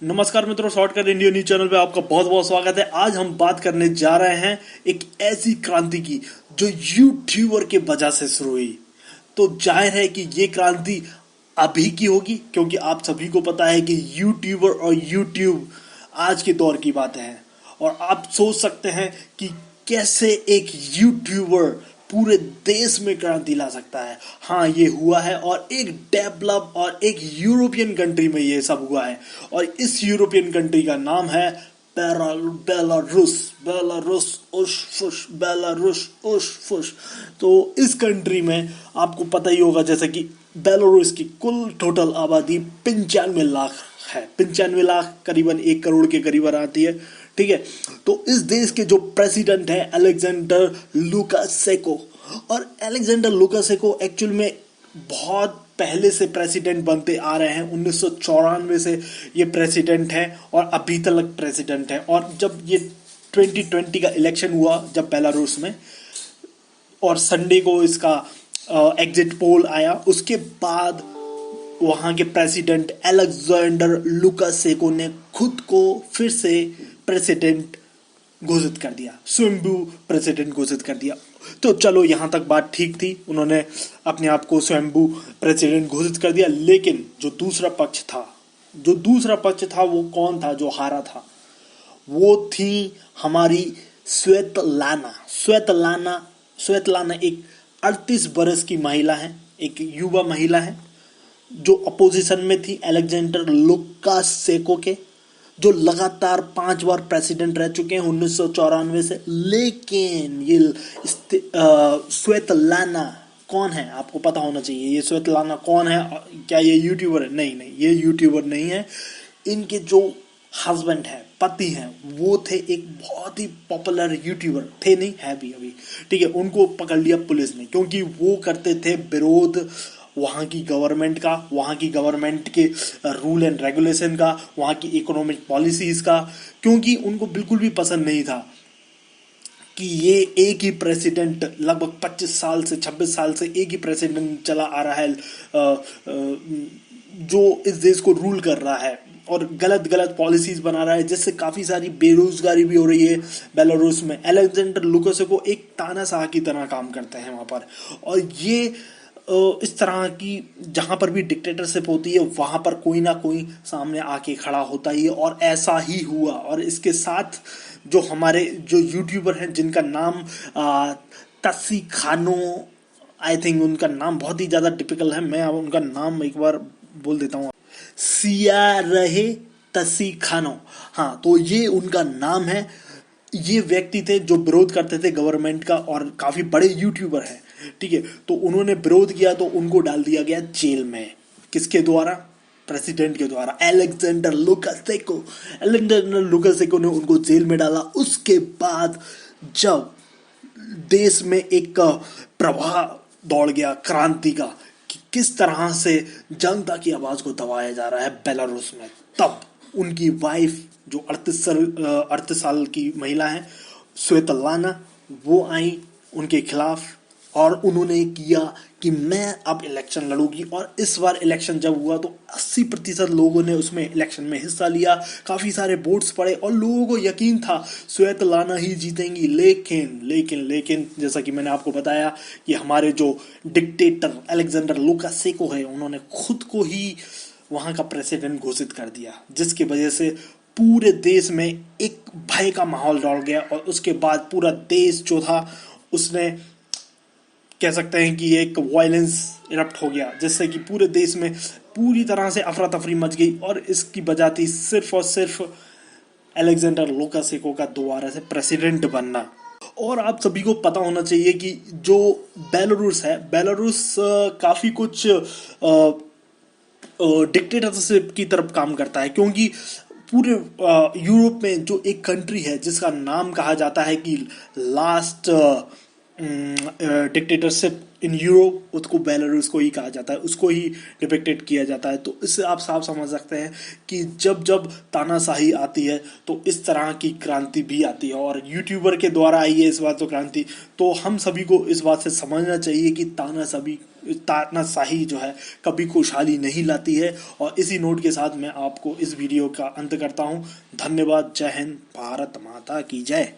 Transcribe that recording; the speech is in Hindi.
नमस्कार मित्रों, शॉर्टकट इंडिया न्यूज चैनल पे आपका बहुत बहुत स्वागत है। आज हम बात करने जा रहे हैं एक ऐसी क्रांति की जो यूट्यूबर के वजह से शुरू हुई। तो जाहिर है कि ये क्रांति अभी की होगी, क्योंकि आप सभी को पता है कि यूट्यूबर और यूट्यूब आज के दौर की बातें हैं। और आप सोच सकते हैं कि कैसे एक यूट्यूबर पूरे देश में क्रांति ला सकता है। हाँ, ये हुआ है और एक डेवलप और एक यूरोपियन कंट्री में ये सब हुआ है। और इस यूरोपियन कंट्री का नाम है बेलारूस। बेलारूस उश फुश, बेलारूस उश फुश। तो इस कंट्री में आपको पता ही होगा, जैसे कि बेलारूस की कुल टोटल आबादी 95 लाख है। 95 लाख करीबन 1 करोड़ के करीब आती है। ठीक है, तो इस देश के जो प्रेसिडेंट है अलेक्जेंडर लुकाशेंको। और अलेक्जेंडर लुकाशेंको एक्चुअल में बहुत पहले से प्रेसिडेंट बनते आ रहे हैं। 1994 से ये प्रेसिडेंट है और अभी तक प्रेसिडेंट है। और जब ये 2020 का इलेक्शन हुआ जब बेलारूस में, और संडे को इसका एग्जिट पोल आया, उसके बाद वहां के प्रेसिडेंट अलेक्जेंडर लुकाशेंको ने खुद को फिर से प्रेसिडेंट घोषित कर दिया, स्वयंभू प्रेसिडेंट घोषित कर दिया। तो चलो यहां तक बात ठीक थी, उन्होंने अपने आप को स्वयंभू प्रेसिडेंट घोषित कर दिया। लेकिन जो दूसरा पक्ष था वो कौन था जो हारा था? वो थी हमारी स्वेतलाना एक 38 बरस की महिला है, एक युवा महिला है जो अपोजिशन में थी अलेक्जेंडर लुकाशेंको के, जो लगातार 5 बार प्रेसिडेंट रह चुके हैं 1994 से। लेकिन ये स्वेतलाना कौन है आपको पता होना चाहिए। ये स्वेतलाना कौन है? क्या ये यूट्यूबर है? नहीं, ये यूट्यूबर नहीं है। इनके जो हस्बैंड है, पति हैं, वो थे एक बहुत ही पॉपुलर यूट्यूबर, थे नहीं, है भी अभी। ठीक है, उनको पकड़ लिया पुलिस ने, क्योंकि वो करते थे विरोध वहाँ की गवर्नमेंट का, वहाँ की गवर्नमेंट के रूल एंड रेगुलेशन का, वहाँ की इकोनॉमिक पॉलिसीज का। क्योंकि उनको बिल्कुल भी पसंद नहीं था कि ये एक ही प्रेसिडेंट लगभग 25 साल से 26 साल से एक ही प्रेसिडेंट चला आ रहा है, जो इस देश को रूल कर रहा है और गलत पॉलिसीज बना रहा है, जिससे काफी सारी बेरोजगारी भी हो रही है बेलारूस में। अलेक्जेंडर लुकाशेंको एक तानाशाह की तरह काम करते हैं वहां पर। और ये इस तरह की जहां पर भी डिक्टेटरशिप होती है वहां पर कोई ना कोई सामने आके खड़ा होता ही है, और ऐसा ही हुआ। और इसके साथ जो हमारे जो यूट्यूबर हैं जिनका नाम तस्सी खानो, आई थिंक उनका नाम बहुत ही ज्यादा टिपिकल है, मैं अब उनका नाम एक बार बोल देता हूँ, सिया रहे तस्सी खानो। हाँ, तो ये उनका नाम है। ये व्यक्ति थे जो विरोध करते थे गवर्नमेंट का और काफी बड़े यूट्यूबर हैं। ठीक है, तो उन्होंने विरोध किया तो उनको डाल दिया गया जेल में। किसके द्वारा? प्रेसिडेंट के द्वारा, अलेक्जेंडर लुकाशेंको ने उनको जेल में डाला। उसके बाद जब देश में एक प्रवाह दौड़ गया क्रांति का कि किस तरह से जनता की आवाज को दबाया जा रहा है बेलारूस में, तब उनकी वाइफ जो 38 साल की महिला है स्वेतलाना, वो आई उनके खिलाफ और उन्होंने किया कि मैं अब इलेक्शन लड़ूंगी। और इस बार इलेक्शन जब हुआ तो 80% लोगों ने उसमें इलेक्शन में हिस्सा लिया, काफी सारे वोट्स पड़े और लोगों को यकीन था स्वेतलाना ही जीतेंगी। लेकिन जैसा कि मैंने आपको बताया कि हमारे जो डिक्टेटर अलेक्जेंडर लुकाशेंको है, उन्होंने खुद को ही वहां का प्रेसिडेंट घोषित कर दिया, जिसकी वजह से पूरे देश में एक भय का माहौल दौड़ गया। और उसके बाद पूरा देश जो था उसने, कह सकते हैं कि एक वायलेंस इरप्ट हो गया, जिससे कि पूरे देश में पूरी तरह से अफरा तफरी मच गई। और इसकी वजह थी सिर्फ और सिर्फ अलेक्जेंडर लुकाशेंको का दोबारा से प्रेसिडेंट बनना। और आप सभी को पता होना चाहिए कि जो बेलारूस काफी कुछ डिक्टेटरशिप की तरफ काम करता है, क्योंकि पूरे यूरोप में जो एक कंट्री है जिसका नाम कहा जाता है कि लास्ट डिक्टेटरशिप इन यूरोप, उसको बेलारूस को ही कहा जाता है, उसको ही डिपिक्टेड किया जाता है। तो इससे आप साफ समझ सकते हैं कि जब जब तानाशाही आती है तो इस तरह की क्रांति भी आती है। और यूट्यूबर के द्वारा आई है इस बात तो क्रांति, तो हम सभी को इस बात से समझना चाहिए कि तानाशाही जो है कभी खुशहाली नहीं लाती है। और इसी नोट के साथ मैं आपको इस वीडियो का अंत करता हूँ। धन्यवाद। जय हिंद। भारत माता की जय।